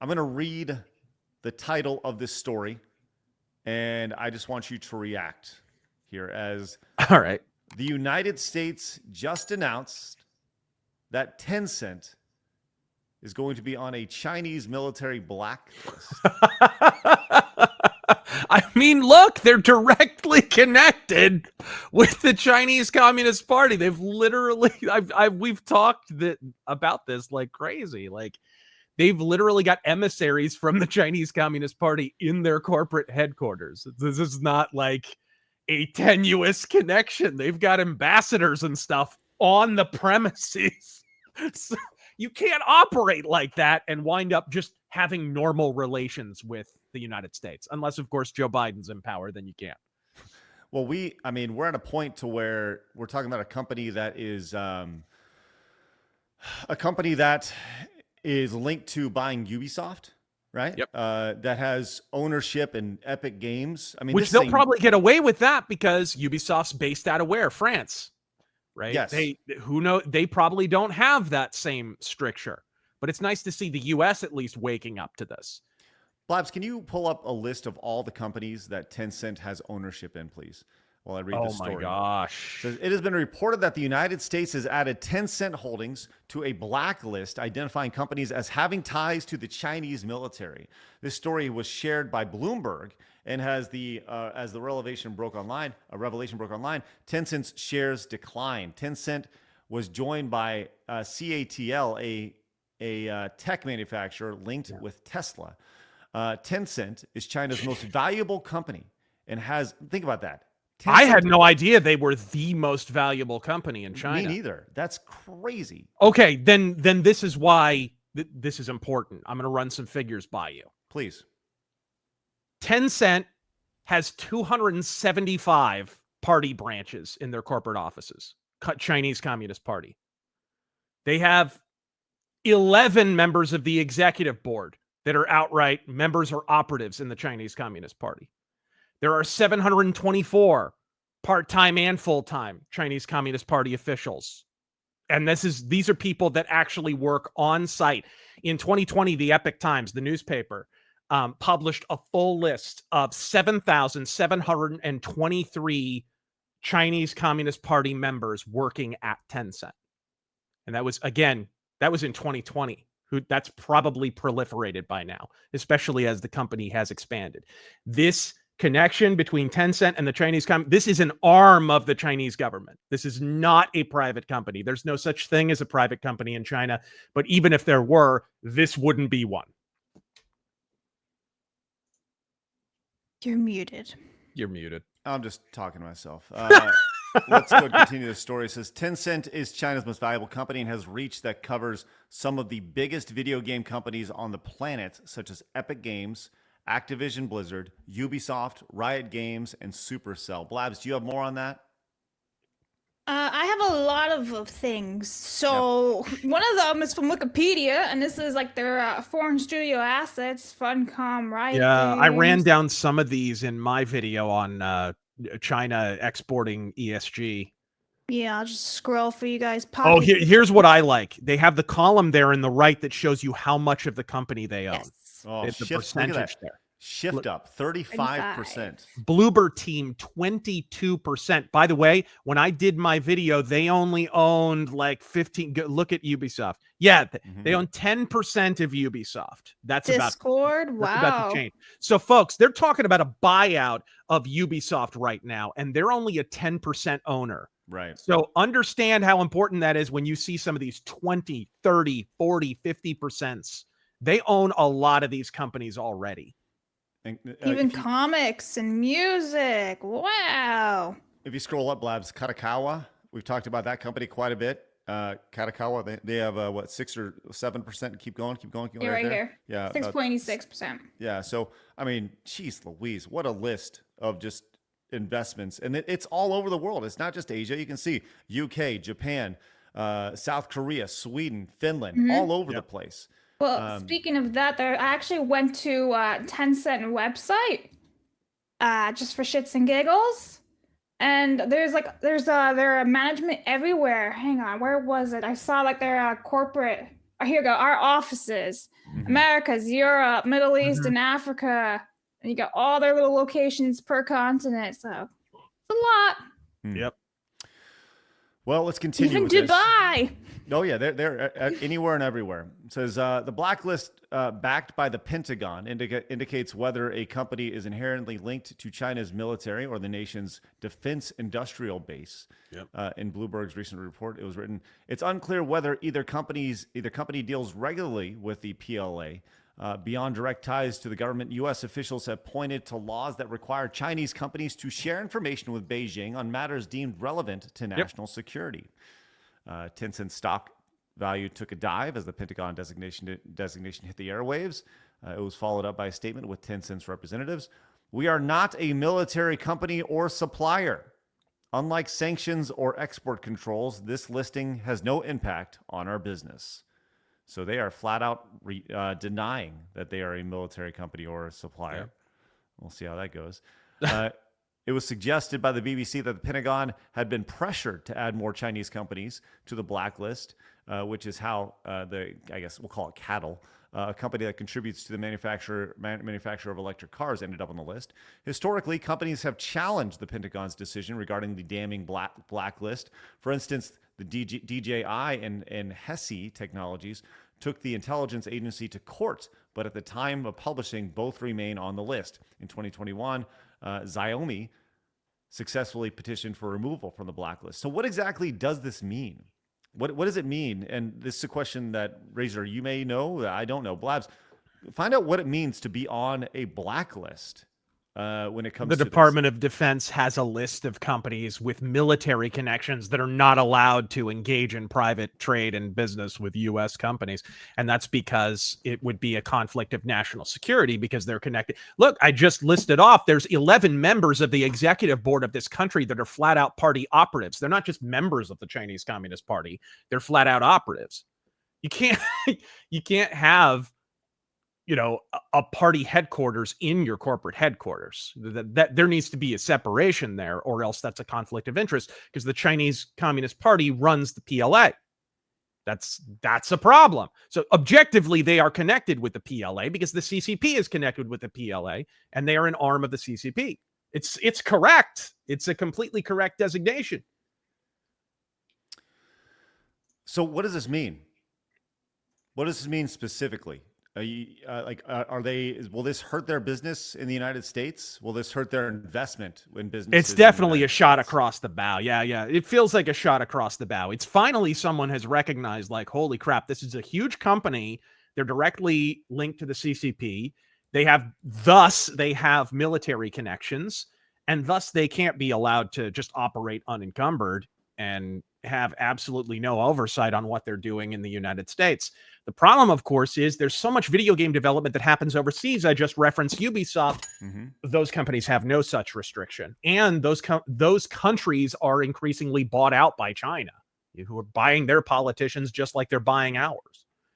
I'm going to read the title of this story, and I just want you to react here as All right. the United States just announced that Tencent is going to be on a Chinese military blacklist. I mean, look, they're directly connected with the Chinese Communist Party. They've literally, we've talked about this like crazy. Like, they've literally got emissaries from the Chinese Communist Party in their corporate headquarters. This is not like a tenuous connection. They've got ambassadors and stuff on the premises. So you can't operate like that and wind up just having normal relations with the United States. Unless, of course, Joe Biden's in power, then you can't. Well, we're at a point to where we're talking about a company that is linked to buying Ubisoft, right? Yep. That has ownership in Epic Games. I mean, Which they'll probably get away with that because Ubisoft's based out of where? France, right? Yes. They probably don't have that same stricture. But it's nice to see the U.S. at least waking up to this. Blabs, can you pull up a list of all the companies that Tencent has ownership in, please? While I read the story. Oh my gosh. It has been reported that the United States has added Tencent holdings to a blacklist identifying companies as having ties to the Chinese military. This story was shared by Bloomberg and has as the revelation broke online, Tencent's shares declined. Tencent was joined by CATL, a tech manufacturer linked with Tesla. Tencent is China's most valuable company and has, think about that. Tencent, I had no idea they were the most valuable company in China. Me neither. That's crazy. Okay, then this is why this is important. I'm going to run some figures by you. Please. Tencent has 275 party branches in their corporate offices. Chinese Communist Party. They have 11 members of the executive board that are outright members or operatives in the Chinese Communist Party. There are 724 part-time and full-time Chinese Communist Party officials. And these are people that actually work on site. In 2020, the Epoch Times, the newspaper, published a full list of 7,723 Chinese Communist Party members working at Tencent. And that was in 2020. That's probably proliferated by now, especially as the company has expanded. This connection between Tencent and the Chinese this is an arm of the Chinese government. This is not a private company. There's no such thing as a private company in China, but even if there were, this wouldn't be one. You're muted. You're muted. I'm just talking to myself. Let's go continue the story. It says Tencent is China's most valuable company and has reach that covers some of the biggest video game companies on the planet, such as Epic Games, Activision Blizzard, Ubisoft, Riot Games, and Supercell. Blabs, do you have more on that? I have a lot of things. So one of them is from Wikipedia, and this is like their foreign studio assets, Funcom, Riot Games. I ran down some of these in my video on China exporting ESG. Yeah, I'll just scroll for you guys. Here's what I like. They have the column there in the right that shows you how much of the company they own. Yes. Oh, it's the percentage there. Shift up, 35%. Bloober Team, 22%. By the way, when I did my video, they only owned like 15. Look at Ubisoft. Yeah, they own 10% of Ubisoft. That's Discord. about to change. So, folks, they're talking about a buyout of Ubisoft right now, and they're only a 10% owner. Right. So understand how important that is when you see some of these 20, 30, 40, 50%. They own a lot of these companies already. And, even comics and music. Wow. If you scroll up, Blabs, Katakawa, we've talked about that company quite a bit. Katakawa, they have 6 or 7%. Keep going. You're right here. Yeah, 6.86%. Yeah. So I mean, geez, Louise, what a list of just investments, and it's all over the world. It's not just Asia. You can see UK, Japan, South Korea, Sweden, Finland, all over the place. Well, speaking of that, I actually went to Tencent website just for shits and giggles, and there's their management everywhere. Hang on, where was it? I saw like their corporate here go our offices, Mhm. Americas, Europe, Middle East, and Africa. And you got all their little locations per continent. So it's a lot. Yep. Well, let's continue Even with this. Dubai. Oh yeah, they're anywhere and everywhere. It says the blacklist backed by the Pentagon indicates whether a company is inherently linked to China's military or the nation's defense industrial base. Yep. In Bloomberg's recent report, it was written, it's unclear whether either company deals regularly with the PLA. Beyond direct ties to the government, U.S. officials have pointed to laws that require Chinese companies to share information with Beijing on matters deemed relevant to national security. Tencent stock value took a dive as the Pentagon designation hit the airwaves. It was followed up by a statement with Tencent's representatives. We are not a military company or supplier. Unlike sanctions or export controls, this listing has no impact on our business. So they are flat out denying that they are a military company or a supplier. Yep. We'll see how that goes. It was suggested by the BBC that the Pentagon had been pressured to add more Chinese companies to the blacklist, which is how I guess we'll call it cattle, a company that contributes to the manufacture of electric cars ended up on the list. Historically, companies have challenged the Pentagon's decision regarding the damning blacklist. For instance, the DJI and HESI Technologies took the intelligence agency to court, but at the time of publishing, both remain on the list. In 2021, Xiaomi successfully petitioned for removal from the blacklist. So what exactly does this mean? What does it mean? And this is a question that, Razor, you may know, I don't know. Blabs, find out what it means to be on a blacklist when it comes to the Department of Defense has a list of companies with military connections that are not allowed to engage in private trade and business with U.S. companies. And that's because it would be a conflict of national security because they're connected. Look, I just listed off, there's 11 members of the executive board of this country that are flat out party operatives. They're not just members of the Chinese Communist Party. They're flat out operatives. You can't have a party headquarters in your corporate headquarters. That there needs to be a separation there, or else that's a conflict of interest because the Chinese Communist Party runs the PLA. That's a problem. So objectively, they are connected with the PLA because the CCP is connected with the PLA, and they are an arm of the CCP. It's correct. It's a completely correct designation. So what does this mean? What does this mean specifically? Will this hurt their business in the United States? Will this hurt their investment in business? It's definitely a shot across the bow. Yeah. It feels like a shot across the bow. It's finally someone has recognized, like, holy crap, this is a huge company. They're directly linked to the CCP. They have military connections, and thus they can't be allowed to just operate unencumbered and have absolutely no oversight on what they're doing in the United States. The problem, of course, is there's so much video game development that happens overseas. I just referenced Ubisoft. Mm-hmm. Those companies have no such restriction. And those countries are increasingly bought out by China, who are buying their politicians just like they're buying ours.